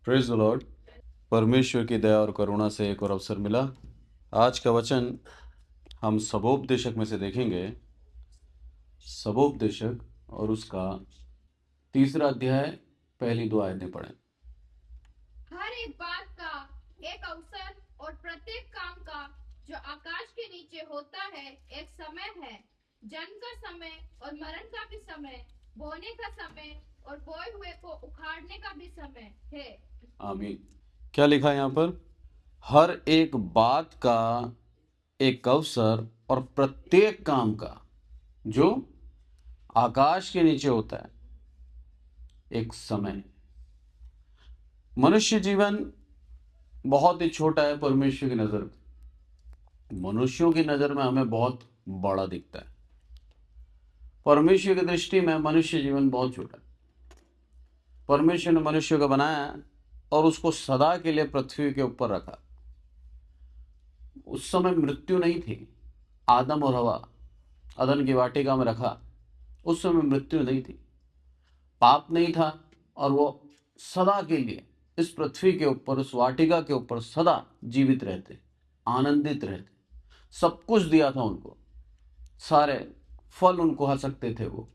Praise the Lord. परमेश्वर की दया और करुणा से एक और अवसर मिला। आज का वचन हम सबोपदेशक में से देखेंगे। सबोपदेशक और उसका 3 अध्याय पहली 2 आयतें पढ़ें। हर एक बात का एक अवसर और प्रत्येक काम का जो आकाश के नीचे होता है एक समय है, जन्म का समय और मरण का भी समय, बोने का समय और बोए हुए को उखाड़ने का भी समय है। आमीन। क्या लिखा है यहाँ पर? हर एक बात का एक अवसर और प्रत्येक काम का जो आकाश के नीचे होता है एक समय। मनुष्य जीवन बहुत ही छोटा है परमेश्वर की नज़र में। मनुष्यों की नज़र में हमें बहुत बड़ा दिखता है। परमेश्वर की दृष्टि में मनुष्य जीवन बहुत छोटा है। परमेश्वर ने मनुष्य को बनाया और उसको सदा के लिए पृथ्वी के ऊपर रखा। उस समय मृत्यु नहीं थी। आदम और हवा अदन की वाटिका में रखा, उस समय मृत्यु नहीं थी, पाप नहीं था, और वो सदा के लिए इस पृथ्वी के ऊपर, उस वाटिका के ऊपर सदा जीवित रहते, आनंदित रहते। सब कुछ दिया था उनको, सारे फल उनको खा सकते थे, वो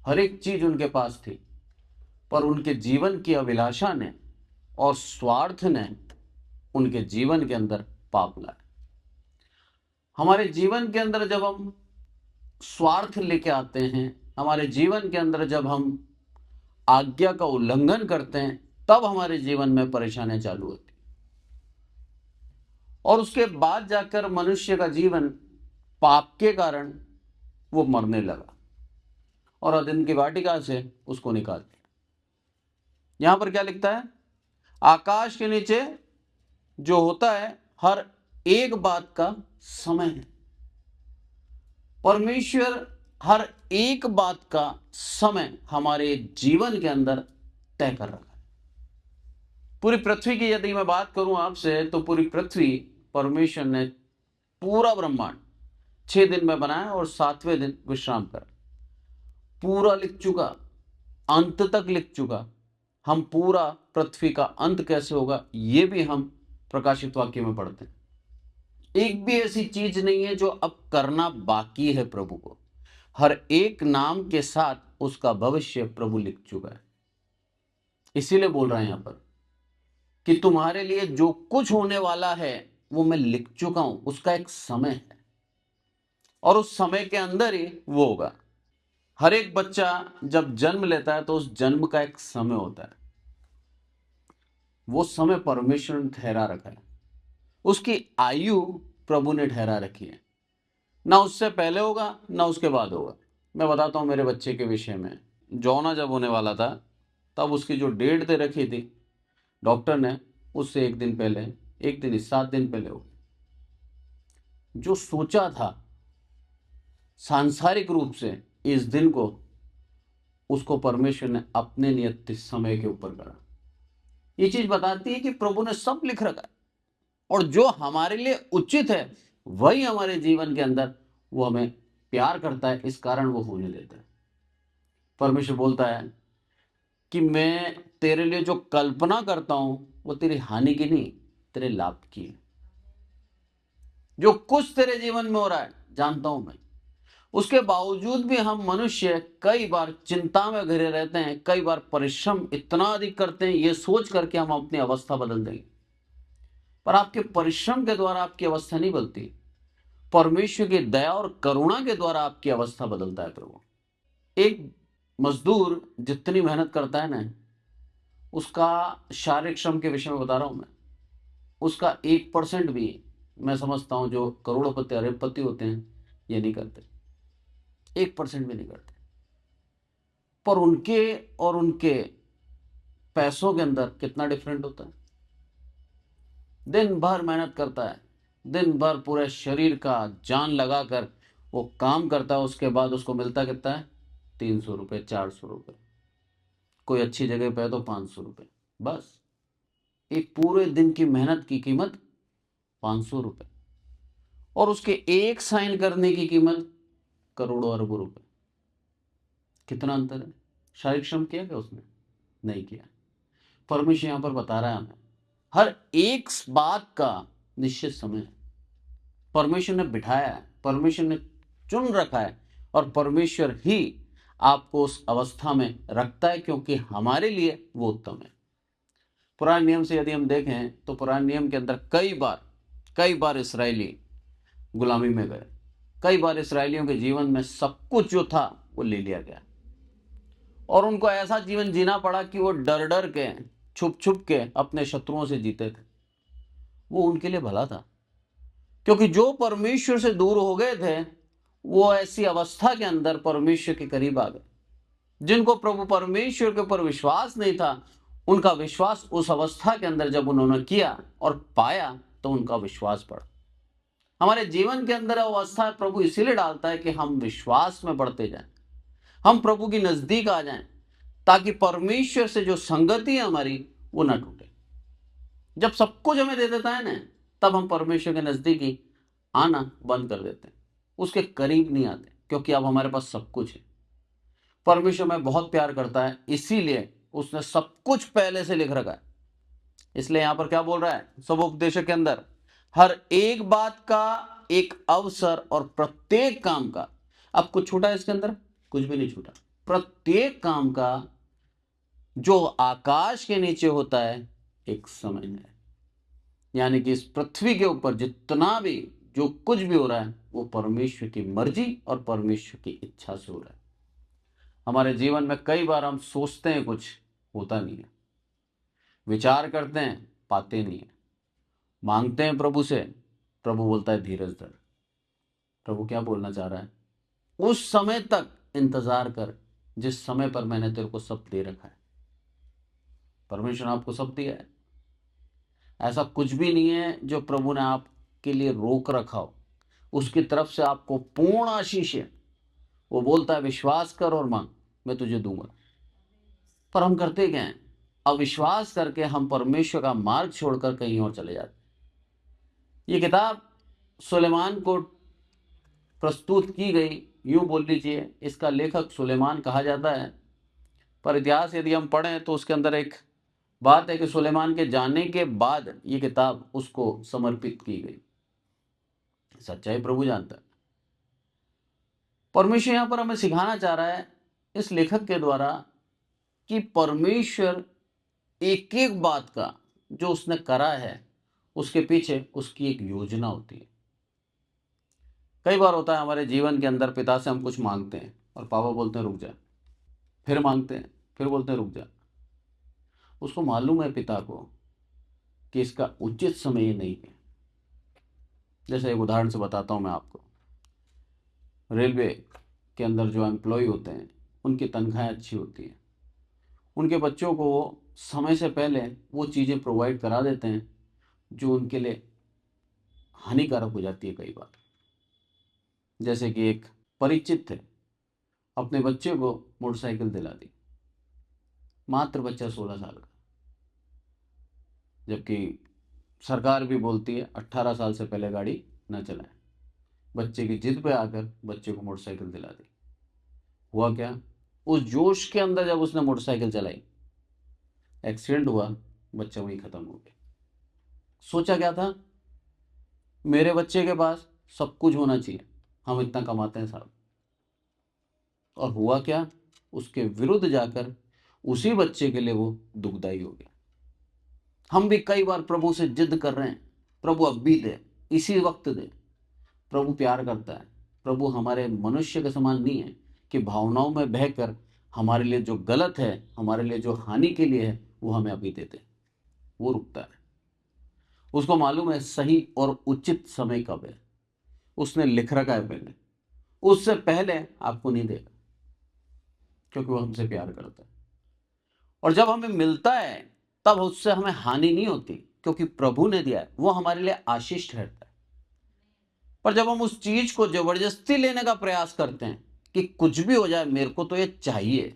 हर एक चीज उनके पास थी। पर उनके जीवन की अभिलाषा ने और स्वार्थ ने उनके जीवन के अंदर पाप लाया। हमारे जीवन के अंदर जब हम स्वार्थ लेके आते हैं, हमारे जीवन के अंदर जब हम आज्ञा का उल्लंघन करते हैं, तब हमारे जीवन में परेशानियां चालू होती। और उसके बाद जाकर मनुष्य का जीवन पाप के कारण वो मरने लगा और अदन की वाटिका से उसको निकाल दिया। यहां पर क्या लिखता है? आकाश के नीचे जो होता है हर एक बात का समय है। परमेश्वर हर एक बात का समय हमारे जीवन के अंदर तय कर रखा है। पूरी पृथ्वी की यदि मैं बात करूं आपसे, तो पूरी पृथ्वी परमेश्वर ने पूरा ब्रह्मांड 6 दिन में बनाया और 7वें दिन विश्राम करा। पूरा लिख चुका, अंत तक लिख चुका। हम पूरा पृथ्वी का अंत कैसे होगा ये भी हम प्रकाशित वाक्य में पढ़ते हैं। एक भी ऐसी चीज नहीं है जो अब करना बाकी है प्रभु को। हर एक नाम के साथ उसका भविष्य प्रभु लिख चुका है। इसीलिए बोल रहे हैं यहां पर कि तुम्हारे लिए जो कुछ होने वाला है वो मैं लिख चुका हूं। उसका एक समय है और उस समय के अंदर ही वो होगा। हर एक बच्चा जब जन्म लेता है तो उस जन्म का एक समय होता है। वो समय परमेश्वर ने ठहरा रखा है। उसकी आयु प्रभु ने ठहरा रखी है। ना उससे पहले होगा ना उसके बाद होगा। मैं बताता हूं मेरे बच्चे के विषय में। जौना जब होने वाला था तब उसकी जो डेट दे रखी थी डॉक्टर ने, उससे एक दिन पहले, एक दिन 7 दिन पहले हो। जो सोचा था सांसारिक रूप से इस दिन को, उसको परमेश्वर ने अपने नियत समय के ऊपर करा। ये चीज बताती है कि प्रभु ने सब लिख रखा है और जो हमारे लिए उचित है वही हमारे जीवन के अंदर वो हमें प्यार करता है, इस कारण वो होने देता है। परमेश्वर बोलता है कि मैं तेरे लिए जो कल्पना करता हूं वो तेरी हानि की नहीं, तेरे लाभ की है। जो कुछ तेरे जीवन में हो रहा है जानता हूं मैं। उसके बावजूद भी हम मनुष्य कई बार चिंता में घिरे रहते हैं, कई बार परिश्रम इतना अधिक करते हैं ये सोच करके हम अपनी अवस्था बदल देंगे। पर आपके परिश्रम के द्वारा आपकी अवस्था नहीं बदलती। परमेश्वर की दया और करुणा के द्वारा आपकी अवस्था बदलता है प्रभु। एक मजदूर जितनी मेहनत करता है ना, उसका शारीरिक श्रम के विषय में बता रहा हूं मैं, उसका 1% भी मैं समझता हूं जो करोड़पति अरबपति होते हैं ये नहीं करते। 1% भी नहीं करते। पर उनके और उनके पैसों के अंदर कितना डिफरेंट होता है। दिन भर मेहनत करता है, दिन भर पूरे शरीर का जान लगाकर वो काम करता है, उसके बाद उसको मिलता कितना है? 300 रुपये, 400 रुपये, कोई अच्छी जगह पे है तो 500 रुपये। बस एक पूरे दिन की मेहनत की कीमत 500 रुपये, और उसके एक साइन करने की कीमत करोड़ों अरबों रुपए। कितना अंतर है। शारीरिक श्रम किया क्या उसने? नहीं किया। परमेश्वर यहाँ पर बता रहा है हमें हर एक बात का निश्चित समय है। परमेश्वर ने बिठाया है, परमेश्वर ने चुन रखा है और परमेश्वर ही आपको उस अवस्था में रखता है क्योंकि हमारे लिए वो उत्तम है। पुराने नियम से यदि हम देखें तो पुराने नियम के अंदर कई बार इसराइली गुलामी में गए, कई बार इसराइलियों के जीवन में सब कुछ जो था वो ले लिया गया और उनको ऐसा जीवन जीना पड़ा कि वो डर डर के छुप छुप के अपने शत्रुओं से जीते थे। वो उनके लिए भला था क्योंकि जो परमेश्वर से दूर हो गए थे वो ऐसी अवस्था के अंदर परमेश्वर के करीब आ गए। जिनको प्रभु परमेश्वर के ऊपर विश्वास नहीं था, उनका विश्वास उस अवस्था के अंदर जब उन्होंने किया और पाया तो उनका विश्वास बढ़ा। हमारे जीवन के अंदर अवस्था प्रभु इसीलिए डालता है कि हम विश्वास में बढ़ते जाएं, हम प्रभु की नजदीक आ जाएं, ताकि परमेश्वर से जो संगति है हमारी वो ना टूटे। जब सब कुछ हमें दे देता है ना, तब हम परमेश्वर के नजदीक आना बंद कर देते हैं, उसके करीब नहीं आते, क्योंकि अब हमारे पास सब कुछ है। परमेश्वर हमें बहुत प्यार करता है, इसीलिए उसने सब कुछ पहले से लिख रखा है। इसलिए यहां पर क्या बोल रहा है सब उपदेशक के अंदर, हर एक बात का एक अवसर और प्रत्येक काम का, अब कुछ छूटा है इसके अंदर? कुछ भी नहीं छूटा। प्रत्येक काम का जो आकाश के नीचे होता है एक समय है। यानी कि इस पृथ्वी के ऊपर जितना भी जो कुछ भी हो रहा है वो परमेश्वर की मर्जी और परमेश्वर की इच्छा से हो रहा है। हमारे जीवन में कई बार हम सोचते हैं कुछ, होता नहीं है, विचार करते हैं, पाते नहीं है, मांगते हैं प्रभु से, प्रभु बोलता है धीरज धर। प्रभु क्या बोलना चाह रहा है? उस समय तक इंतजार कर जिस समय पर मैंने तेरे को सब दे रखा है। परमेश्वर ने आपको सब दिया है, ऐसा कुछ भी नहीं है जो प्रभु ने आपके लिए रोक रखा हो। उसकी तरफ से आपको पूर्ण आशीष है। वो बोलता है विश्वास कर और मांग, मैं तुझे दूंगा। पर हम करते क्या हैं? अविश्वास करके हम परमेश्वर का मार्ग छोड़कर कहीं और चले जाते। ये किताब सुलेमान को प्रस्तुत की गई, यूं बोल लीजिए इसका लेखक सुलेमान कहा जाता है। पर इतिहास यदि हम पढ़ें तो उसके अंदर एक बात है कि सुलेमान के जाने के बाद ये किताब उसको समर्पित की गई। सच्चाई प्रभु जानता है। परमेश्वर यहां पर हमें सिखाना चाह रहा है इस लेखक के द्वारा कि परमेश्वर एक एक बात का जो उसने करा है उसके पीछे उसकी एक योजना होती है। कई बार होता है हमारे जीवन के अंदर, पिता से हम कुछ मांगते हैं और पापा बोलते हैं रुक जा, फिर मांगते हैं, फिर बोलते हैं रुक जा। उसको मालूम है पिता को कि इसका उचित समय ये नहीं है। जैसे एक उदाहरण से बताता हूं मैं आपको, रेलवे के अंदर जो एम्प्लॉय होते हैं उनकी तनख्वाहें अच्छी होती हैं, उनके बच्चों को समय से पहले वो चीज़ें प्रोवाइड करा देते हैं जो उनके लिए हानिकारक हो जाती है कई बार। जैसे कि एक परिचित थे, अपने बच्चे को मोटरसाइकिल दिला दी, मात्र बच्चा 16 साल का, जबकि सरकार भी बोलती है 18 साल से पहले गाड़ी न चलाएं। बच्चे की जिद पे आकर बच्चे को मोटरसाइकिल दिला दी। हुआ क्या? उस जोश के अंदर जब उसने मोटरसाइकिल चलाई, एक्सीडेंट हुआ, बच्चा वहीं खत्म हो गया। सोचा क्या था? मेरे बच्चे के पास सब कुछ होना चाहिए, हम इतना कमाते हैं साहब। और हुआ क्या? उसके विरुद्ध जाकर उसी बच्चे के लिए वो दुखदाई हो गया। हम भी कई बार प्रभु से जिद कर रहे हैं, प्रभु अब भी दे, इसी वक्त दे। प्रभु प्यार करता है। प्रभु हमारे मनुष्य के समान नहीं है कि भावनाओं में बहकर हमारे लिए जो गलत है, हमारे लिए जो हानि के लिए है, वो हमें अभी देते। वो रुकता है, उसको मालूम है सही और उचित समय कब है, उसने लिख रखा है पहले, उससे पहले आपको नहीं देगा, क्योंकि वो हमसे प्यार करता है। और जब हमें मिलता है तब उससे हमें हानि नहीं होती, क्योंकि प्रभु ने दिया है, वो हमारे लिए आशीष ठहरता है। पर जब हम उस चीज को जबरदस्ती लेने का प्रयास करते हैं कि कुछ भी हो जाए मेरे को तो ये चाहिए,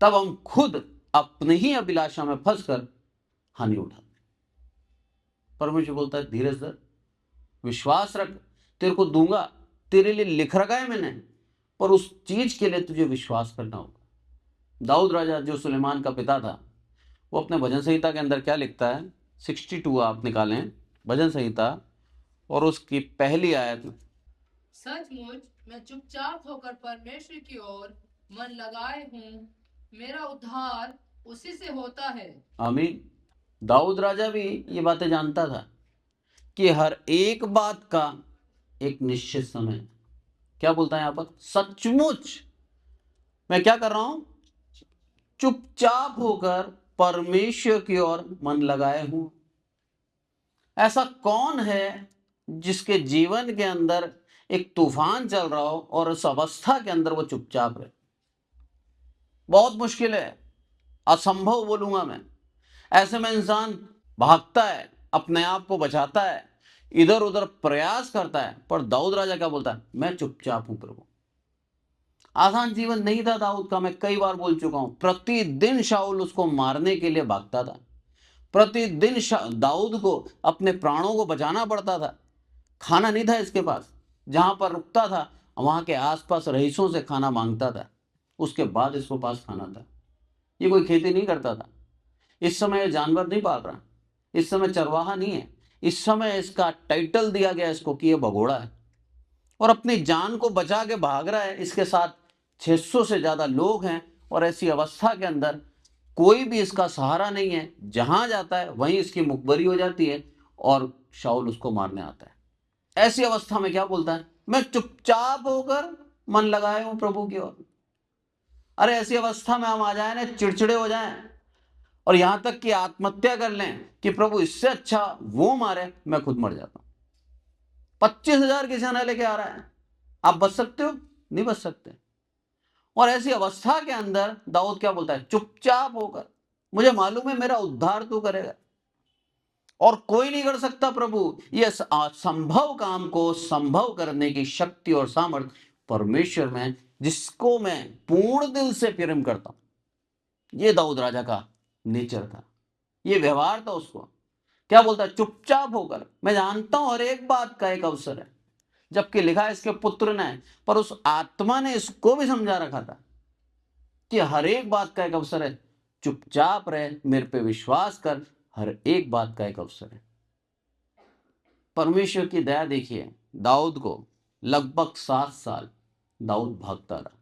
तब हम खुद अपने ही अभिलाषा में फंसकर हानि उठाते। परमेश्वर बोलता है धीरज धर, विश्वास रख, तेरे को दूंगा, तेरे लिए लिख रखा है मैंने, पर उस चीज के लिए तुझे विश्वास करना होगा। दाऊद राजा जो सुलेमान का पिता था, वो अपने भजन संहिता के अंदर क्या लिखता है, 62 आप निकालें भजन संहिता और उसकी पहली आयत। सचमुच मैं चुपचाप होकर परमेश्वर की ओर मन लगाए हूँ, मेरा उद्धार उसी से होता है। आमीन। दाऊद राजा भी ये बातें जानता था कि हर एक बात का एक निश्चित समय है। क्या बोलता है यहाँ पर, सचमुच मैं क्या कर रहा हूं, चुपचाप होकर परमेश्वर की ओर मन लगाए हूं। ऐसा कौन है जिसके जीवन के अंदर एक तूफान चल रहा हो और उस अवस्था के अंदर वो चुपचाप रहे? बहुत मुश्किल है, असंभव बोलूंगा मैं। ऐसे में इंसान भागता है, अपने आप को बचाता है, इधर उधर प्रयास करता है, पर दाऊद राजा क्या बोलता है, मैं चुपचाप हूं प्रभु। आसान जीवन नहीं था दाऊद का, मैं कई बार बोल चुका हूं। प्रतिदिन शाऊल उसको मारने के लिए भागता था, प्रतिदिन दाऊद को अपने प्राणों को बचाना पड़ता था। खाना नहीं था इसके पास, जहां पर रुकता था वहां के आसपास रईसों से खाना मांगता था, उसके बाद इसको पास खाना था। ये कोई खेती नहीं करता था, इस समय जानवर नहीं पाल रहा, इस समय चरवाहा नहीं है, इस समय इसका टाइटल दिया गया इसको कि ये भगोड़ा है और अपनी जान को बचा के भाग रहा है। इसके साथ 600 से ज्यादा लोग हैं और ऐसी अवस्था के अंदर कोई भी इसका सहारा नहीं है। जहां जाता है वहीं इसकी मुखबरी हो जाती है और शाऊल उसको मारने आता है। ऐसी अवस्था में क्या बोलता है, मैं चुपचाप होकर मन लगाए हूं प्रभु की ओर। अरे ऐसी अवस्था में हम आ जाए ना, चिड़चिड़े हो जाएं और यहां तक कि आत्महत्या कर लें कि प्रभु इससे अच्छा वो मारे, मैं खुद मर जाता हूं। 25,000 की सेना लेके आ रहा है, आप बच सकते हो? नहीं बच सकते। और ऐसी अवस्था के अंदर दाऊद क्या बोलता है, चुपचाप होकर, मुझे मालूम है मेरा उद्धार तू करेगा और कोई नहीं कर सकता प्रभु। ये असंभव काम को संभव करने की शक्ति और सामर्थ्य परमेश्वर में, जिसको मैं पूर्ण दिल से प्रेम करता हूं। ये दाऊद राजा का नेचर था, ये व्यवहार था उसको। क्या बोलता है, चुपचाप होकर, मैं जानता हूं हर एक बात का एक अवसर है। जबकि लिखा है इसके पुत्र ने, पर उस आत्मा ने इसको भी समझा रखा था कि हर एक बात का एक अवसर है, चुपचाप रहे, मेरे पे विश्वास कर, हर एक बात का एक अवसर है। परमेश्वर की दया देखिए, दाऊद को लगभग 7 साल दाऊद भागता रहा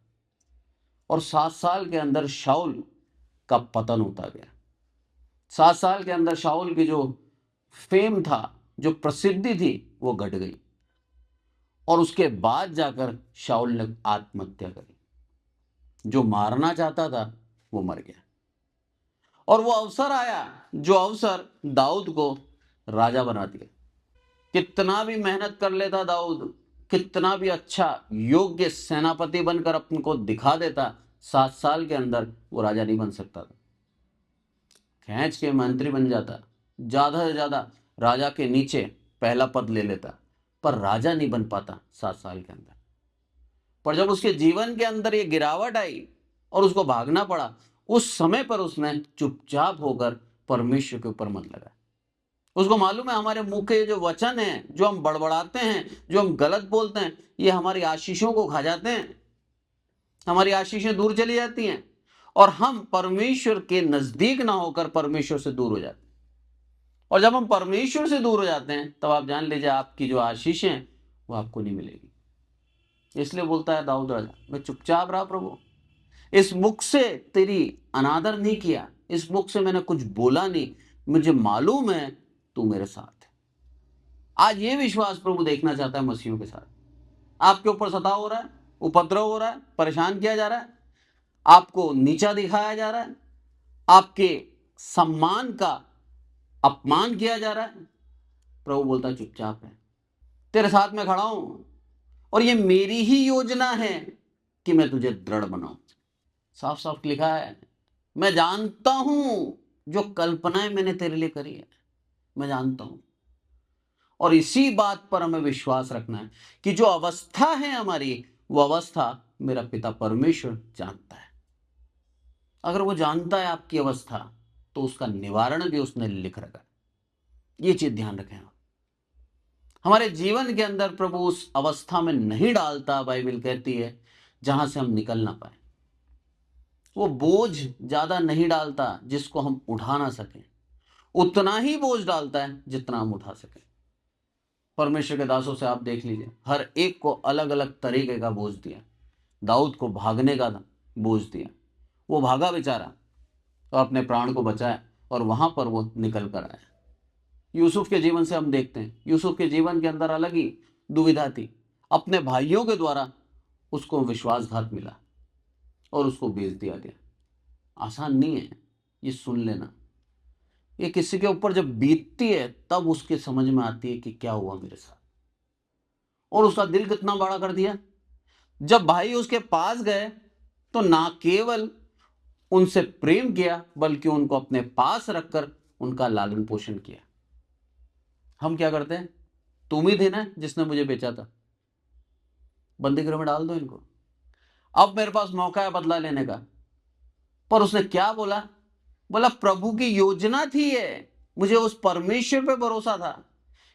और 7 साल के अंदर शाऊल का पतन होता गया। 7 साल के अंदर शाऊल की जो फेम था, जो प्रसिद्धि थी, वो घट गई और उसके बाद जाकर शाऊल ने आत्महत्या करी। जो मारना चाहता था वो मर गया और वो अवसर आया, जो अवसर दाऊद को राजा बना दिया। कितना भी मेहनत कर लेता दाऊद, कितना भी अच्छा योग्य सेनापति बनकर अपन को दिखा देता, 7 साल के अंदर वो राजा नहीं बन सकता था। खींच के मंत्री बन जाता, ज्यादा से ज्यादा राजा के नीचे पहला पद ले लेता, पर राजा नहीं बन पाता 7 साल के अंदर। पर जब उसके जीवन के अंदर ये गिरावट आई और उसको भागना पड़ा, उस समय पर उसने चुपचाप होकर परमेश्वर के ऊपर मन लगाया। उसको मालूम है हमारे मुंह के जो वचन हैं, जो हम बड़बड़ाते हैं, जो हम गलत बोलते हैं, ये हमारी आशीषों को खा जाते हैं, हमारी आशीषें दूर चली जाती हैं और हम परमेश्वर के नजदीक ना होकर परमेश्वर से दूर हो जाते हैं। और जब हम परमेश्वर से दूर हो जाते हैं तब आप जान लीजिए आपकी जो आशीषें हैं वो आपको नहीं मिलेगी। इसलिए बोलता है दाऊद राजा, मैं चुपचाप रहा प्रभु, इस मुख से तेरी अनादर नहीं किया, इस मुख से मैंने कुछ बोला नहीं, मुझे मालूम है तू मेरे साथ है। आज ये विश्वास प्रभु देखना चाहता है मसीहों के साथ। आपके ऊपर सताव हो रहा है, उपद्रव हो रहा है, परेशान किया जा रहा है, आपको नीचा दिखाया जा रहा है, आपके सम्मान का अपमान किया जा रहा है, प्रभु बोलता चुपचाप है, तेरे साथ में खड़ा हूं और ये मेरी ही योजना है कि मैं तुझे दृढ़ बनाऊं। साफ साफ लिखा है, मैं जानता हूं जो कल्पनाएं मैंने तेरे लिए करी है, मैं जानता हूं। और इसी बात पर हमें विश्वास रखना है कि जो अवस्था है हमारी, वो अवस्था मेरा पिता परमेश्वर जानता है। अगर वो जानता है आपकी अवस्था, तो उसका निवारण भी उसने लिख रखा है। ये चीज ध्यान रखें आप। हमारे जीवन के अंदर प्रभु उस अवस्था में नहीं डालता, बाइबल कहती है, जहां से हम निकल ना पाए। वो बोझ ज्यादा नहीं डालता जिसको हम उठा ना सकें, उतना ही बोझ डालता है जितना हम उठा सकें। परमेश्वर के दासों से आप देख लीजिए, हर एक को अलग अलग तरीके का बोझ दिया। दाऊद को भागने का बोझ दिया, वो भागा बेचारा और अपने प्राण को बचाया और वहां पर वो निकल कर आया। यूसुफ के जीवन से हम देखते हैं, यूसुफ के जीवन के अंदर अलग ही दुविधा थी। अपने भाइयों के द्वारा उसको विश्वासघात मिला और उसको बेच दिया गया। आसान नहीं है, ये सुन लेना। ये किसी के ऊपर जब बीतती है तब उसके समझ में आती है कि क्या हुआ मेरे साथ, और उसका दिल कितना बड़ा कर दिया। जब भाई उसके पास गए तो ना केवल उनसे प्रेम किया बल्कि उनको अपने पास रखकर उनका लालन पोषण किया। हम क्या करते हैं, तुम ही थे ना जिसने मुझे बेचा था, बंदी गृह में डाल दो इनको, अब मेरे पास मौका है बदला लेने का। पर उसने क्या बोला, बोला प्रभु की योजना थी ये, मुझे उस परमेश्वर पे भरोसा था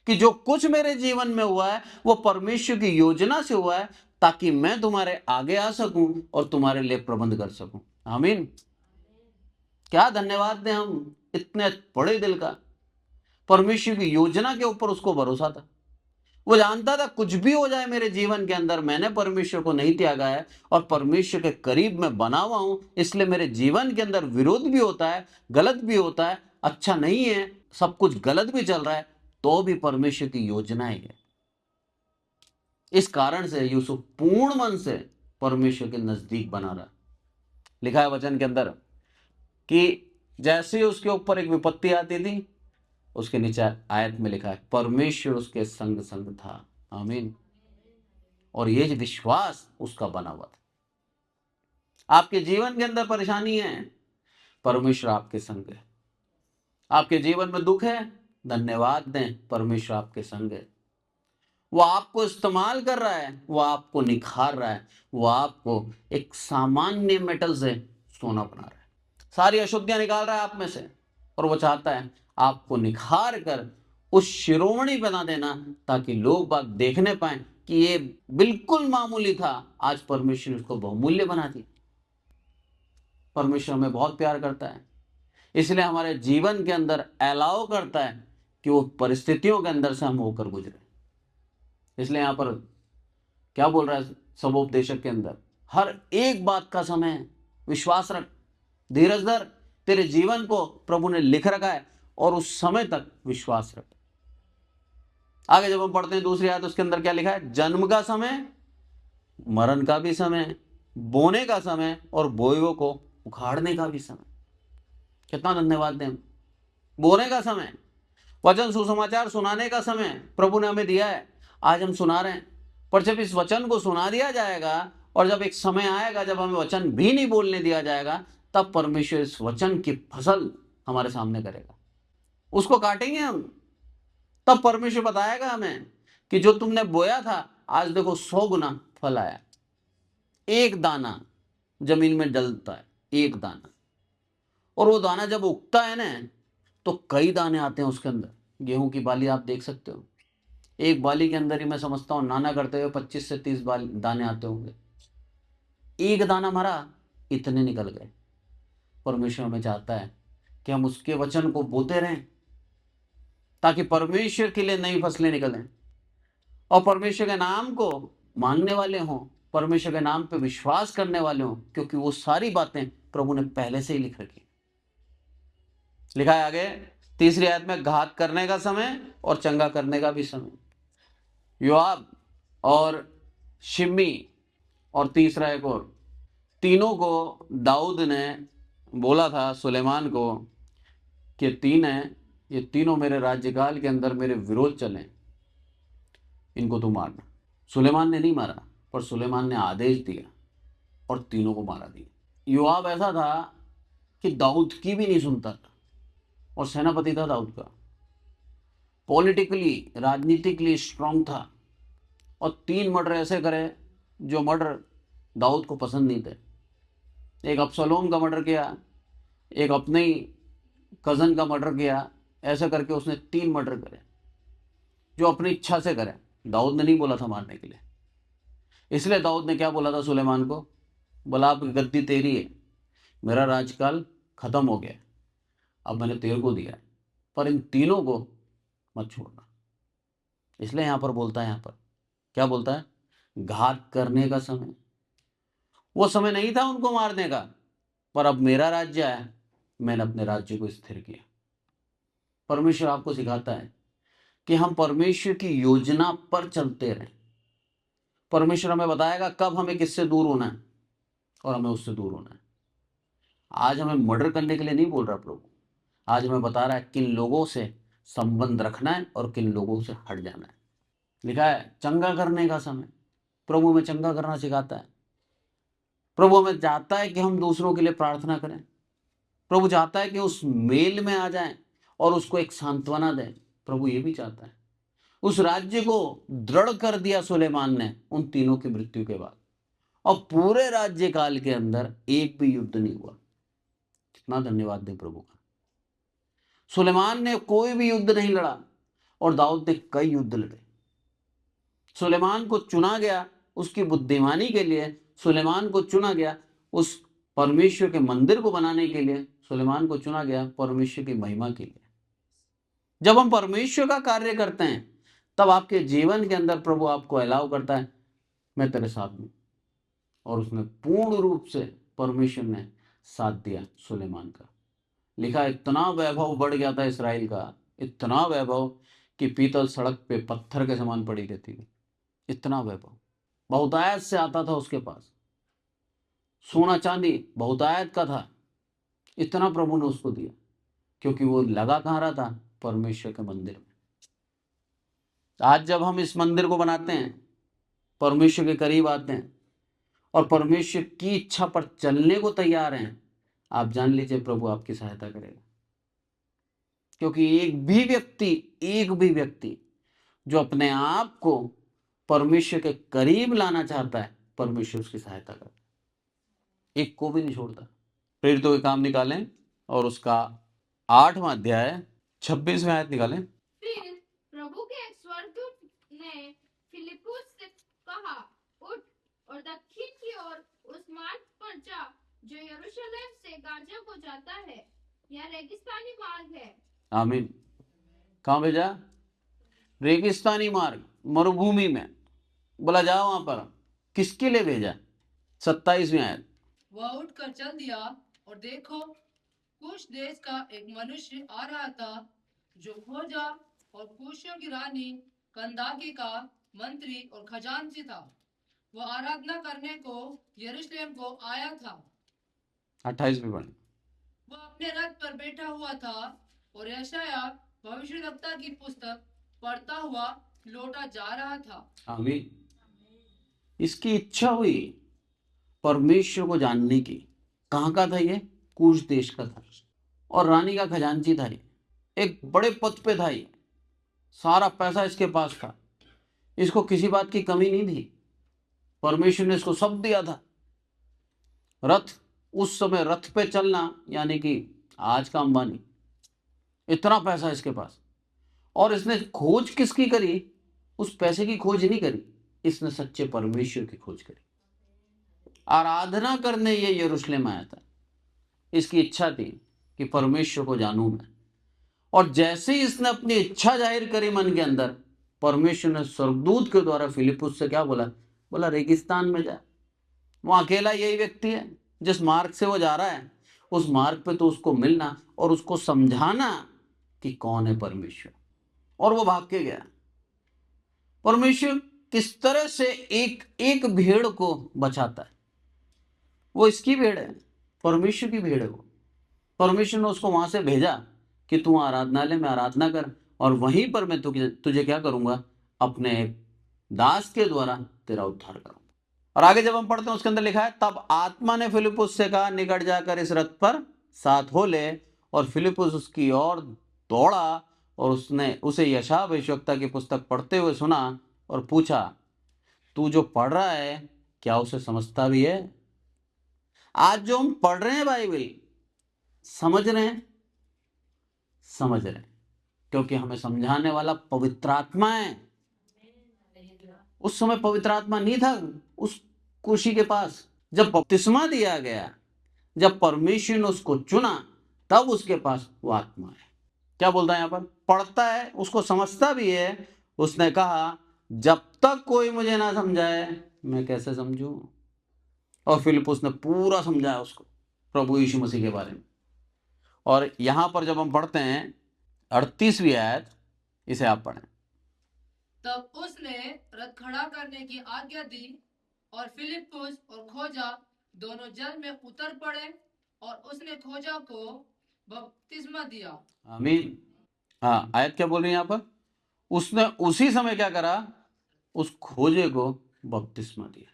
कि जो कुछ मेरे जीवन में हुआ है वो परमेश्वर की योजना से हुआ है, ताकि मैं तुम्हारे आगे आ सकूं और तुम्हारे लिए प्रबंध कर सकूं। आमीन। क्या धन्यवाद दें हम इतने बड़े दिल का। परमेश्वर की योजना के ऊपर उसको भरोसा था। वो जानता था कुछ भी हो जाए मेरे जीवन के अंदर, मैंने परमेश्वर को नहीं त्यागा है और परमेश्वर के करीब में बना हुआ हूं, इसलिए मेरे जीवन के अंदर विरोध भी होता है, गलत भी होता है, अच्छा नहीं है, सब कुछ गलत भी चल रहा है, तो भी परमेश्वर की योजना है। इस कारण से यूसुफ पूर्ण मन से परमेश्वर के नजदीक बना रहा। लिखा है वचन के अंदर कि जैसे ही उसके ऊपर एक विपत्ति आती थी, उसके नीचे आयत में लिखा है परमेश्वर उसके संग संग था। आमीन। और ये विश्वास उसका बना हुआ था। आपके जीवन के अंदर परेशानी है, परमेश्वर आपके संग है। आपके जीवन में दुख है, धन्यवाद दें, परमेश्वर आपके संग है। वो आपको इस्तेमाल कर रहा है, वो आपको निखार रहा है, वो आपको एक सामान्य मेटल से सोना बना रहा है, सारी अशुद्धियां निकाल रहा है आप में से, और वो चाहता है आपको निखार कर उस शिरोमणि बना देना, ताकि लोग बात देखने पाए कि ये बिल्कुल मामूली था, आज परमेश्वर ने उसको बहुमूल्य बना दिया। परमेश्वर हमें बहुत प्यार करता है, इसलिए हमारे जीवन के अंदर अलाउ करता है कि वो परिस्थितियों के अंदर से हम होकर गुजरे। इसलिए यहां पर क्या बोल रहा है सबोपदेशक के अंदर, हर एक बात का समय है, विश्वास रख, धीरज धर, तेरे जीवन को प्रभु ने लिख रखा है और उस समय तक विश्वास रख। आगे जब हम पढ़ते हैं दूसरी आयत, उसके अंदर क्या लिखा है, जन्म का समय, मरण का भी समय, बोने का समय और बोएओ को उखाड़ने का भी समय। कितना धन्यवाद दें। बोने का समय, वचन सुसमाचार सुनाने का समय प्रभु ने हमें दिया है, आज हम सुना रहे हैं। पर जब इस वचन को सुना दिया जाएगा और जब एक समय आएगा जब हमें वचन भी नहीं बोलने दिया जाएगा, तब परमेश्वर इस वचन की फसल हमारे सामने करेगा, उसको काटेंगे हम। तब परमेश्वर बताएगा हमें कि जो तुमने बोया था, आज देखो 100 गुना फल आया। एक दाना जमीन में डलता है, एक दाना, और वो दाना जब उगता है ना, तो कई दाने आते हैं उसके अंदर। गेहूं की बाली आप देख सकते हो, एक बाली के अंदर ही मैं समझता हूं नाना करते हुए 25 से 30 दाने आते होंगे। एक दाना मरा, इतने निकल गए। परमेश्वर हमें चाहता है कि हम उसके वचन को बोते रहें, ताकि परमेश्वर के लिए नई फसलें निकलें और परमेश्वर के नाम को मानने वाले हों, परमेश्वर के नाम पे विश्वास करने वाले हों, क्योंकि वो सारी बातें प्रभु ने पहले से ही लिख रखी। लिखा है आगे तीसरी आयत में, घात करने का समय और चंगा करने का भी समय। योआब और शिमी और तीसरा एक और, तीनों को दाऊद ने बोला था सुलेमान को कि ये तीनों मेरे राज्यकाल के अंदर मेरे विरोध चले, इनको तू मारना। सुलेमान ने नहीं मारा, पर सुलेमान ने आदेश दिया और तीनों को मारा दिया। योआब ऐसा था कि दाऊद की भी नहीं सुनता था, और सेनापति था दाऊद का, पॉलिटिकली राजनीतिकली स्ट्रांग था, और 3 मर्डर ऐसे करे जो मर्डर दाऊद को पसंद नहीं थे। एक अब्सलोम का मर्डर किया, एक अपने ही कजन का मर्डर किया, ऐसा करके उसने 3 मर्डर करे जो अपनी इच्छा से करे। दाऊद ने नहीं बोला था मारने के लिए, इसलिए दाऊद ने क्या बोला था सुलेमान को, बोला अब गद्दी तेरी है, मेरा राज्यकाल खत्म हो गया, अब मैंने तेरे को दिया है, पर इन तीनों को मत छोड़ना। इसलिए यहाँ पर बोलता है, यहाँ पर क्या बोलता है, घात करने का समय। वो समय नहीं था उनको मारने का, पर अब मेरा राज्य आया, मैंने अपने राज्य को स्थिर किया। परमेश्वर आपको सिखाता है कि हम परमेश्वर की योजना पर चलते रहें। परमेश्वर हमें बताएगा कब हमें किससे दूर होना है और हमें उससे दूर होना है। आज हमें मर्डर करने के लिए नहीं बोल रहा प्रभु, आज हमें बता रहा है किन लोगों से संबंध रखना है और किन लोगों से हट जाना है। लिखा है चंगा करने का समय। प्रभु हमें चंगा करना सिखाता है। प्रभु हमें चाहता है कि हम दूसरों के लिए प्रार्थना करें। प्रभु चाहता है कि उस मेल में आ जाएं और उसको एक सांत्वना दें। प्रभु ये भी चाहता है। उस राज्य को दृढ़ कर दिया सुलेमान ने उन तीनों की मृत्यु के बाद, और पूरे राज्य काल के अंदर एक भी युद्ध नहीं हुआ। कितना धन्यवाद दें प्रभु का। सुलेमान ने कोई भी युद्ध नहीं लड़ा और दाऊद ने कई युद्ध लड़े। सुलेमान को चुना गया उसकी बुद्धिमानी के लिए, सुलेमान को चुना गया उस परमेश्वर के मंदिर को बनाने के लिए, सुलेमान को चुना गया परमेश्वर की महिमा के लिए। जब हम परमेश्वर का कार्य करते हैं तब आपके जीवन के अंदर प्रभु आपको अलाउ करता है, मैं तेरे साथ हूं। और उसने पूर्ण रूप से परमेश्वर ने साथ दिया सुलेमान का। लिखा इतना वैभव बढ़ गया था इसराइल का, इतना वैभव कि पीतल सड़क पे पत्थर के समान पड़ी रहती थी। इतना वैभव बहुतायत से आता था उसके पास, सोना चांदी बहुतायत का था। इतना प्रभु ने उसको दिया क्योंकि वो लगा कहाँ रहा था, परमेश्वर के मंदिर में। आज जब हम इस मंदिर को बनाते हैं, परमेश्वर के करीब आते हैं और परमेश्वर की इच्छा पर चलने को तैयार हैं, आप जान लीजिए प्रभु आपकी सहायता करेगा। क्योंकि एक भी व्यक्ति जो अपने आप को परमेश्वर के करीब लाना चाहता है, परमेश्वर उसकी सहायता करता है, एक को भी नहीं छोड़ता। प्रेरितों के काम निकालें और उसका 8वां अध्याय 26वें आयत निकालें। फिर प्रभु के एक स्वर्गदूत ने फिलिप्पुस से कहा, उठ और दक्षिण की ओर उस मार्ग पर जा जो यरूशलेम से गाजा को जाता है, यह रेगिस्तानी मार्ग है। आमीन। कहाँ भेजा? रेगिस्तानी मार्ग, मरुभूमि में। बोला जाओ वहां पर। किसके लिए भेजा? 27वीं आयत। वह उठकर चल दिया और देखो कुश देश का एक मनुष्य आ रहा था जो खोजा और कुशियों की रानी कंदाकी का मंत्री और खजांची था। वह आराधना करने को यरूशलेम को आया था। 28वीं पढ़ें। वह अपने रथ पर बैठा हुआ था और यशाया भविष्यद्वक्ता की पुस्तक पढ़ता हुआ लौटा जा रहा था। आमीन। इसकी इच्छा हुई परमेश्वर को जानने की। कहाँ का था ये? कूश देश का था और रानी का खजांची था। ये एक बड़े पद पे था। ये सारा पैसा इसके पास था, इसको किसी बात की कमी नहीं थी। परमेश्वर ने इसको सब दिया था। रथ, उस समय रथ पे चलना यानी कि आज का अंबानी। इतना पैसा इसके पास। और इसने खोज किसकी करी? उस पैसे की खोज नहीं करी, इसने सच्चे परमेश्वर की खोज करी। आराधना करने ये यरूशलेम आया था। इसकी इच्छा थी कि परमेश्वर को जानूं मैं। और जैसे ही इसने अपनी इच्छा जाहिर करी मन के अंदर, परमेश्वर ने स्वर्गदूत के द्वारा फिलिप्पुस से क्या बोला? बोला रेगिस्तान में जा। वहां अकेला यही व्यक्ति है, जिस मार्ग से वो जा रहा है उस मार्ग पे तो उसको मिलना और उसको समझाना कि कौन है परमेश्वर। और वो भाग के गया। परमेश्वर किस तरह से एक एक भेड़ को बचाता है। वो इसकी भेड़ है, परमेश्वर की भेड़ है वो। परमेश्वर ने उसको वहां से भेजा कि तू आराधनालय में आराधना कर और वहीं पर मैं तुझे क्या करूंगा? अपने दास के द्वारा तेरा उद्धार करूंगा। और आगे जब हम पढ़ते हैं उसके अंदर लिखा है, तब आत्मा ने फिलिप्पुस से कहा, निकट जाकर इस रथ पर साथ हो ले। और फिलिप्पुस उसकी ओर दौड़ा और उसने उसे यशायाह भविष्यद्वक्ता की पुस्तक पढ़ते हुए सुना और पूछा, तू जो पढ़ रहा है क्या उसे समझता भी है? आज जो हम पढ़ रहे हैं बाइबल, समझ रहे हैं? समझ रहे हैं, क्योंकि हमें समझाने वाला पवित्र आत्मा है। उस समय पवित्र आत्मा नहीं था उस कुशी के पास। जब बपतिस्मा दिया गया जब परमेश्वर ने उसको चुना तब उसके पास वो आत्मा है। क्या बोलता है यहाँ पर? पढ़ता है, उसको समझता भी है। उसने कहा जब तक कोई मुझे ना समझाए मैं कैसे समझूं। और फिलिप्पुस ने पूरा समझाया उसको प्रभु यीशु मसीह के बारे में। और यहां पर जब हम पढ़ते हैं 38वीं आयत, इसे आप पढ़ें। तब उसने रथ खड़ा करने की आज्ञा दी और फिलिप्पुस और खोजा दोनों जल में उतर पड़े और उसने खोजा को बपतिस्मा दिया। आमीन। हाँ, आयत क्या बोल रही है यहाँ पर? उसने उसी समय क्या करा? उस खोजे को बपतिस्मा दिया।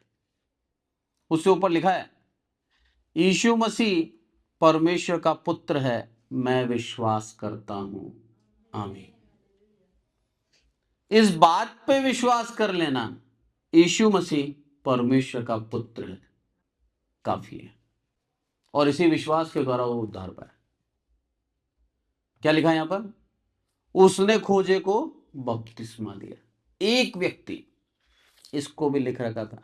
उससे ऊपर लिखा है यीशु मसीह परमेश्वर का पुत्र है, मैं विश्वास करता हूं। आमीन। इस बात पे विश्वास कर लेना यीशु मसीह परमेश्वर का पुत्र है, काफी है। और इसी विश्वास के द्वारा वो उद्धार पाया। क्या लिखा है यहां पर? उसने खोजे को बपतिस्मा दिया। एक व्यक्ति, इसको भी लिख रखा था,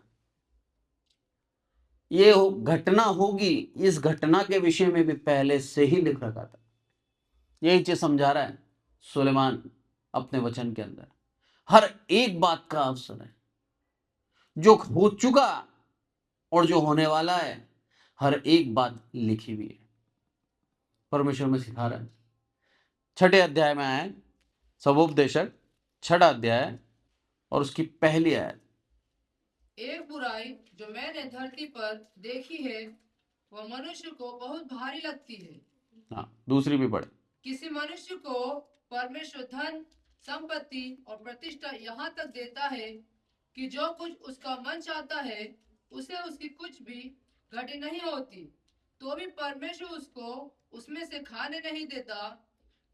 ये घटना होगी, इस घटना के विषय में भी पहले से ही लिख रखा था। यही चीज समझा रहा है सुलेमान अपने वचन के अंदर। हर एक बात का अवसर है, जो हो चुका और जो होने वाला है, हर एक बात लिखी हुई है। परमेश्वर में सिखा रहा है। 6 अध्याय में आए सबोपदेशक, 6 अध्याय और उसकी पहली आयत। एक बुराई जो मैंने धरती पर देखी है वह मनुष्य को बहुत भारी लगती है। हाँ, दूसरी भी पढ़े। किसी मनुष्य को परमेश्वर धन, संपत्ति और प्रतिष्ठा यहाँ तक देता है कि जो कुछ उसका मन चाहता है उसे उसकी कुछ भी घटी नहीं होती, तो भी परमेश्वर उसको उसमें से खाने नहीं देता,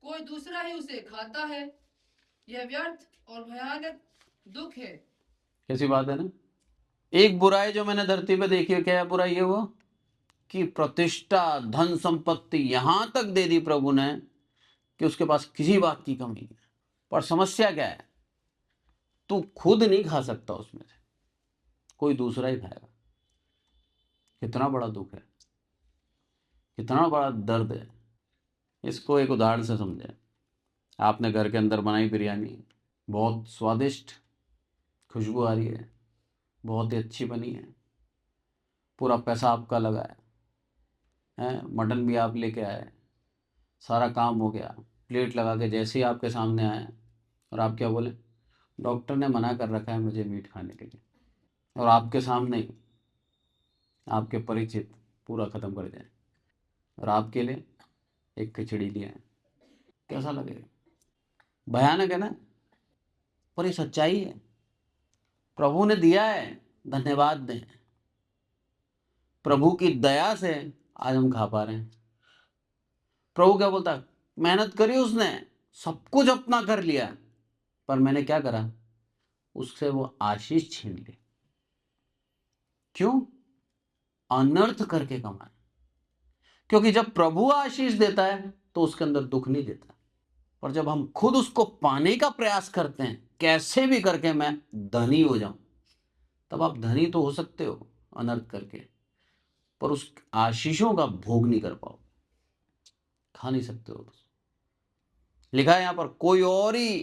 कोई दूसरा ही उसे खाता है। यह व्यर्थ और भयानक दुख है। कैसी बात है ना? एक बुराई जो मैंने धरती पे देखी है, क्या है बुराई है वो? कि प्रतिष्ठा, धन, संपत्ति यहां तक दे दी प्रभु ने कि उसके पास किसी बात की कमी नहीं। पर समस्या क्या है? तू खुद नहीं खा सकता उसमें से, कोई दूसरा ही खाएगा। कितना बड़ा दुख है, कितना बड़ा दर्द है। इसको एक उदाहरण से समझें। आपने घर के अंदर बनाई बिरयानी, बहुत स्वादिष्ट खुशबू आ रही है, बहुत ही अच्छी बनी है, पूरा पैसा आपका लगा है, मटन भी आप लेके आए, सारा काम हो गया, प्लेट लगा के जैसे ही आपके सामने आए और आप क्या बोले? डॉक्टर ने मना कर रखा है मुझे मीट खाने के लिए। और आपके सामने ही आपके परिचित पूरा ख़त्म कर जाए और आपके लिए एक खिचड़ी लिया है। कैसा लगेगा? भयानक है ना? पर ये सच्चाई है। प्रभु ने दिया है, धन्यवाद दें। प्रभु की दया से आज हम खा पा रहे हैं। प्रभु क्या बोलता है? मेहनत करी उसने, सब कुछ अपना कर लिया, पर मैंने क्या करा? उससे वो आशीष छीन ली। क्यों? अनर्थ करके कमाए। क्योंकि जब प्रभु आशीष देता है तो उसके अंदर दुख नहीं देता। पर जब हम खुद उसको पाने का प्रयास करते हैं, कैसे भी करके मैं धनी हो जाऊं, तब आप धनी तो हो सकते हो अनर्थ करके, पर उस आशीषों का भोग नहीं कर पाओ, खा नहीं सकते हो। लिखा है यहां पर कोई और ही,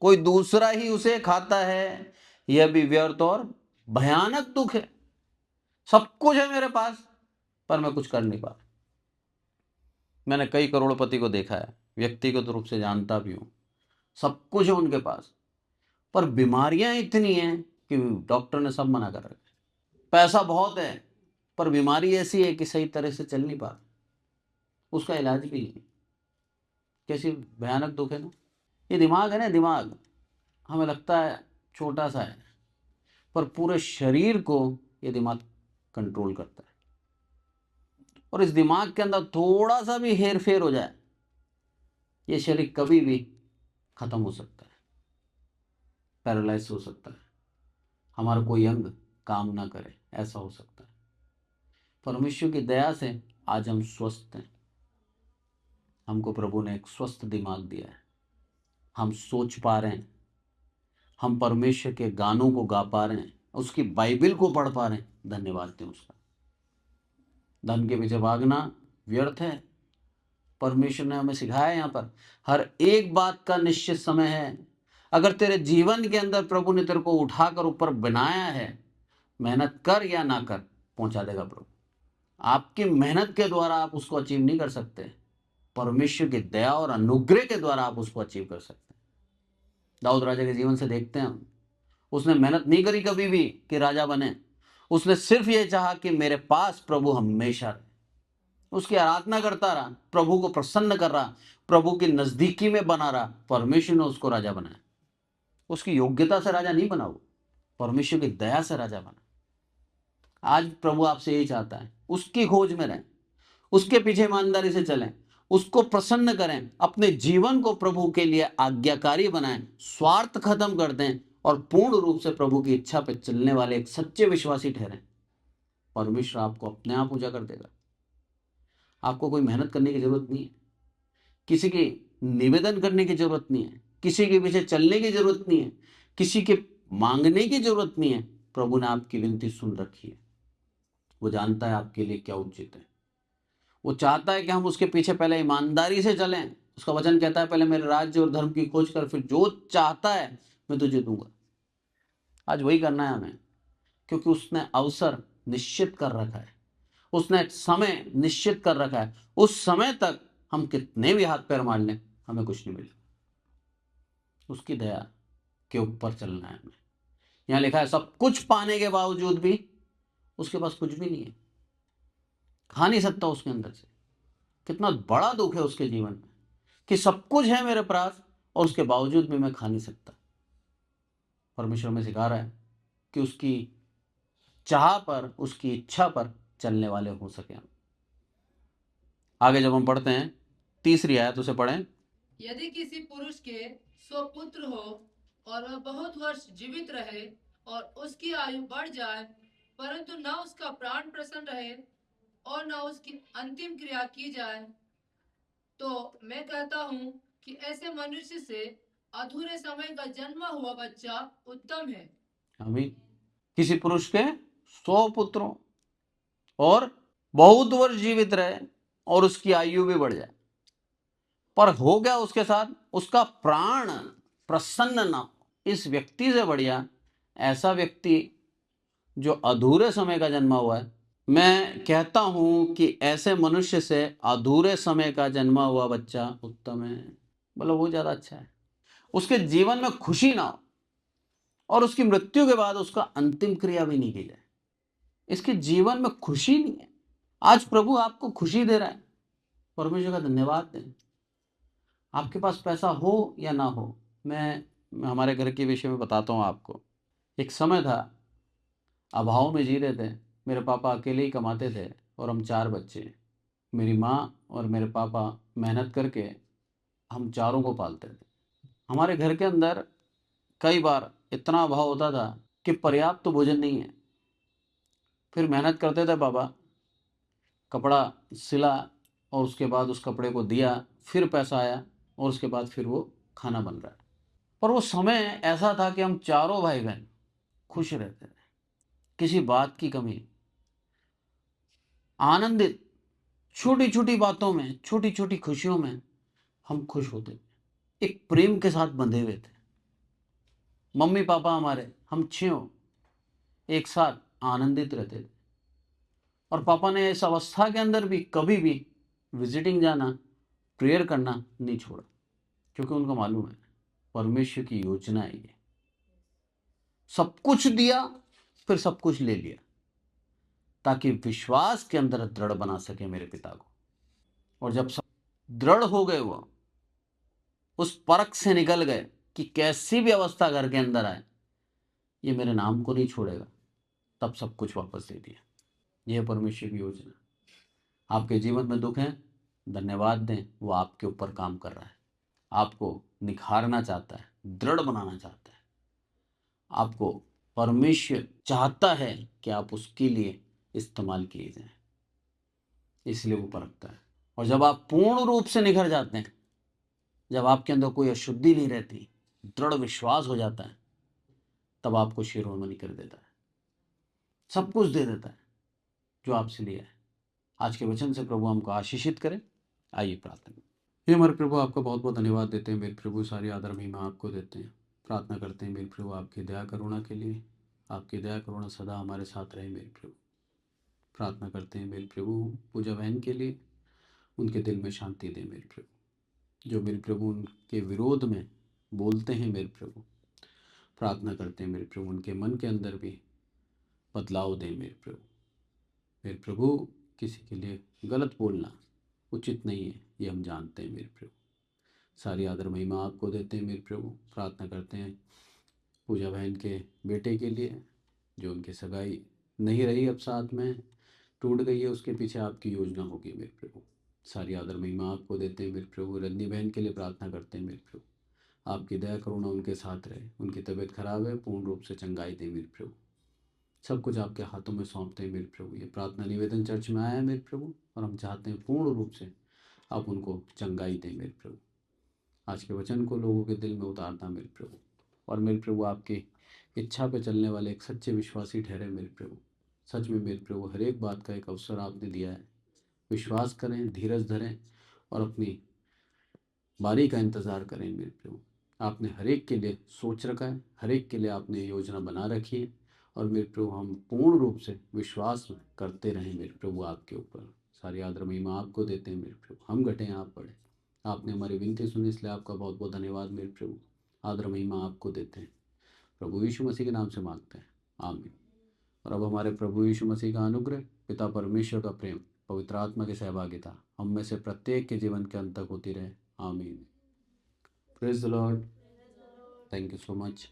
कोई दूसरा ही उसे खाता है, यह भी व्यर्थ और भयानक दुख है। सब कुछ है मेरे पास, पर मैं कुछ कर नहीं पा रहा। मैंने कई करोड़पति को देखा है, व्यक्तिगत रूप से जानता भी हूं, सब कुछ है उनके पास, पर बीमारियां इतनी हैं कि डॉक्टर ने सब मना कर रखा है। पैसा बहुत है, पर बीमारी ऐसी है कि सही तरह से चल नहीं पा, उसका इलाज भी नहीं। कैसी भयानक दुख है ना? ये दिमाग है ना, दिमाग हमें लगता है छोटा सा है, पर पूरे शरीर को ये दिमाग कंट्रोल करता है। और इस दिमाग के अंदर थोड़ा सा भी हेर फेर हो जाए, ये शरीर कभी भी खत्म हो सकता है, पैरालाइज हो सकता है, हमारा कोई अंग काम ना करे, ऐसा हो सकता है। परमेश्वर की दया से आज हम स्वस्थ हैं। हमको प्रभु ने एक स्वस्थ दिमाग दिया है, हम सोच पा रहे हैं, हम परमेश्वर के गानों को गा पा रहे हैं, उसकी बाइबल को पढ़ पा रहे हैं। धन्यवाद दें उसका। धन के पीछे भागना व्यर्थ है। परमेश्वर ने हमें सिखाया यहाँ पर हर एक बात का निश्चित समय है। अगर तेरे जीवन के अंदर प्रभु ने तेरे को उठाकर ऊपर बनाया है, मेहनत कर या ना कर, पहुंचा देगा प्रभु। आपकी मेहनत के द्वारा आप उसको अचीव नहीं कर सकते, परमेश्वर की दया और अनुग्रह के द्वारा आप उसको अचीव कर सकते हैं। दाऊद राजा के जीवन से देखते हैं हम, उसने मेहनत नहीं करी कभी भी कि राजा बने। उसने सिर्फ ये चाहा कि मेरे पास प्रभु हमेशा रहे। उसकी आराधना करता रहा, प्रभु को प्रसन्न कर रहा, प्रभु की नजदीकी में बना रहा। परमेश्वर ने उसको राजा बनाया। उसकी योग्यता से राजा नहीं बना, वो परमेश्वर की दया से राजा बना। आज प्रभु आपसे यही चाहता है, उसकी खोज में रहें, उसके पीछे ईमानदारी से चलें, उसको प्रसन्न करें, अपने जीवन को प्रभु के लिए आज्ञाकारी बनाएं, स्वार्थ खत्म कर दें और पूर्ण रूप से प्रभु की इच्छा पर चलने वाले एक सच्चे विश्वासी ठहरें। परमेश्वर आपको अपने आप पूजा कर देगा। आपको कोई मेहनत करने की जरूरत नहीं है, किसी की निवेदन करने की जरूरत नहीं है, किसी के पीछे चलने की जरूरत नहीं है, किसी के मांगने की जरूरत नहीं है। प्रभु ने आपकी विनती सुन रखी है। वो जानता है आपके लिए क्या उचित है। वो चाहता है कि हम उसके पीछे पहले ईमानदारी से चलें। उसका वचन कहता है, पहले मेरे राज्य और धर्म की खोज कर, फिर जो चाहता है मैं तुझे दूंगा। आज वही करना है हमें, क्योंकि उसने अवसर निश्चित कर रखा है, उसने समय निश्चित कर रखा है। उस समय तक हम कितने भी हाथ पैर मार लें, हमें कुछ नहीं मिलेगा। उसकी दया के ऊपर चलना है हमें। यहां लिखा है, सब कुछ पाने के बावजूद भी उसके पास कुछ भी नहीं है, खा नहीं सकता उसके अंदर से। कितना बड़ा दुख है उसके जीवन में कि सब कुछ है मेरे पास और उसके बावजूद भी मैं खा नहीं सकता। परमेश्वर में सिखा रहा है कि उसकी चाह पर, उसकी इच्छा पर चलने वाले हो सके हम। आगे जब हम पढ़ते हैं 3री आयत, उसे पढ़ें। यदि किसी पुरुष के 100 पुत्र हो और वह बहुत वर्ष जीवित रहे और उसकी आयु बढ़ जाए, परंतु न उसका प्राण प्रसन्न रहे और न उसकी अंतिम क्रिया की जाए, तो मैं कहता हूँ कि ऐसे मनुष्य से अधूरे समय का जन्मा हुआ बच्चा उत्तम है। आमीन। किसी पुरुष के 100 पुत्रों और बहुत वर्ष जीवित रहे और उसकी आयु भी बढ़ जाए, पर हो गया उसके साथ, उसका प्राण प्रसन्न ना हो। इस व्यक्ति से बढ़िया ऐसा व्यक्ति जो अधूरे समय का जन्मा हुआ है। मैं कहता हूं कि ऐसे मनुष्य से अधूरे समय का जन्मा हुआ बच्चा उत्तम है। बोलो वो ज्यादा अच्छा है। उसके जीवन में खुशी ना हो और उसकी मृत्यु के बाद उसका अंतिम क्रिया भी नहीं की जाए। इसके जीवन में खुशी नहीं है। आज प्रभु आपको खुशी दे रहा है, परमेश्वर का धन्यवाद दें। आपके पास पैसा हो या ना हो, मैं हमारे घर के विषय में बताता हूँ आपको। एक समय था, अभाव में जी रहे थे। मेरे पापा अकेले ही कमाते थे और हम 4 बच्चे। मेरी माँ और मेरे पापा मेहनत करके हम चारों को पालते थे। हमारे घर के अंदर कई बार इतना अभाव होता था कि पर्याप्त तो भोजन नहीं है। फिर मेहनत करते थे पापा, कपड़ा सिला और उसके बाद उस कपड़े को दिया, फिर पैसा आया और उसके बाद फिर वो खाना बन रहा है। पर वो समय ऐसा था कि हम चारों भाई बहन खुश रहते थे, किसी बात की कमी, आनंदित, छोटी छोटी बातों में, छोटी छोटी खुशियों में हम खुश होते थे, एक प्रेम के साथ बंधे हुए थे। मम्मी पापा हमारे, हम 6 एक साथ आनंदित रहते थे। और पापा ने इस अवस्था के अंदर भी कभी भी विजिटिंग जाना, प्रेयर करना नहीं छोड़ा, क्योंकि उनको मालूम है परमेश्वर की योजना है ये। सब कुछ दिया फिर सब कुछ ले लिया, ताकि विश्वास के अंदर दृढ़ बना सके मेरे पिता को। और जब सब दृढ़ हो गए, वो उस परख से निकल गए कि कैसी भी अवस्था घर के अंदर आए ये मेरे नाम को नहीं छोड़ेगा, तब सब कुछ वापस दे दिया। यह परमेश्वर की योजना। आपके जीवन में दुख है, धन्यवाद दें, वो आपके ऊपर काम कर रहा है, आपको निखारना चाहता है, दृढ़ बनाना चाहता है। आपको परमेश्वर चाहता है कि आप उसके लिए इस्तेमाल किए जाएं, इसलिए वो परखता है। और जब आप पूर्ण रूप से निखर जाते हैं, जब आपके अंदर कोई अशुद्धि नहीं रहती, दृढ़ विश्वास हो जाता है, तब आपको शिरोमणि कर देता है, सब कुछ दे देता है जो आपसे लिया है। आज के वचन से प्रभु हमको आशीषित करें। आइए प्रार्थना करें। हे हमारे प्रभु, आपका बहुत बहुत धन्यवाद देते हैं मेरे प्रभु, सारी आदर महिमा आपको देते हैं। प्रार्थना करते हैं मेरे प्रभु आपकी दया करुणा के लिए, आपकी दया करुणा सदा हमारे साथ रहे मेरे प्रभु। प्रार्थना करते हैं मेरे प्रभु पूजा बहन के लिए, उनके दिल में शांति दे मेरे प्रभु। जो मेरे प्रभु उनके विरोध में बोलते हैं मेरे प्रभु, प्रार्थना करते हैं मेरे प्रभु उनके मन के अंदर भी बदलाव दें मेरे प्रभु। मेरे प्रभु, किसी के लिए गलत बोलना उचित नहीं है, ये हम जानते हैं मेरे प्रभु। सारी आदर महिमा आपको देते हैं मेरे प्रभु। प्रार्थना करते हैं पूजा बहन के बेटे के लिए, जो उनकी सगाई नहीं रही, अब साथ में टूट गई है, उसके पीछे आपकी योजना होगी मेरे प्रभु। सारी आदर महिमा आपको देते हैं मेरे प्रभु। रजनी बहन के लिए प्रार्थना करते हैं मेरे प्रभु, आपकी दया करुणा उनके साथ रहे। उनकी तबीयत खराब है, पूर्ण रूप से चंगाई दे मेरे प्रभु। सब कुछ आपके हाथों में सौंपते हैं मेरे प्रभु। ये प्रार्थना निवेदन चर्च में आया है मेरे प्रभु, और हम चाहते हैं पूर्ण रूप से आप उनको चंगाई दें मेरे प्रभु। आज के वचन को लोगों के दिल में उतारना मेरे प्रभु, और मेरे प्रभु आपकी इच्छा पे चलने वाले एक सच्चे विश्वासी ठहरे मेरे प्रभु। सच में मेरे प्रभु हर एक बात का एक अवसर आपने दिया है। विश्वास करें, धीरज धरें और अपनी बारी का इंतज़ार करें मेरे प्रभु। आपने हर एक के लिए सोच रखा है, हर एक के लिए आपने योजना बना रखी है, और मेरे प्रभु हम पूर्ण रूप से विश्वास करते रहें मेरे प्रभु आपके ऊपर। सारी आदर महिमा आपको देते हैं मेरे प्रभु। हम घटें आप बढ़े। आपने हमारी विनती सुनी, इसलिए आपका बहुत बहुत धन्यवाद मेरे प्रभु। आदर महिमा आपको देते हैं, प्रभु यीशु मसीह के नाम से मांगते हैं, आमीन। और अब हमारे प्रभु यीशु मसीह का अनुग्रह, पिता परमेश्वर का प्रेम, पवित्र आत्मा की सहभागिता हम में से प्रत्येक के जीवन के अंत तक होती रहे, आमीन। Praise the Lord. Thank you so much.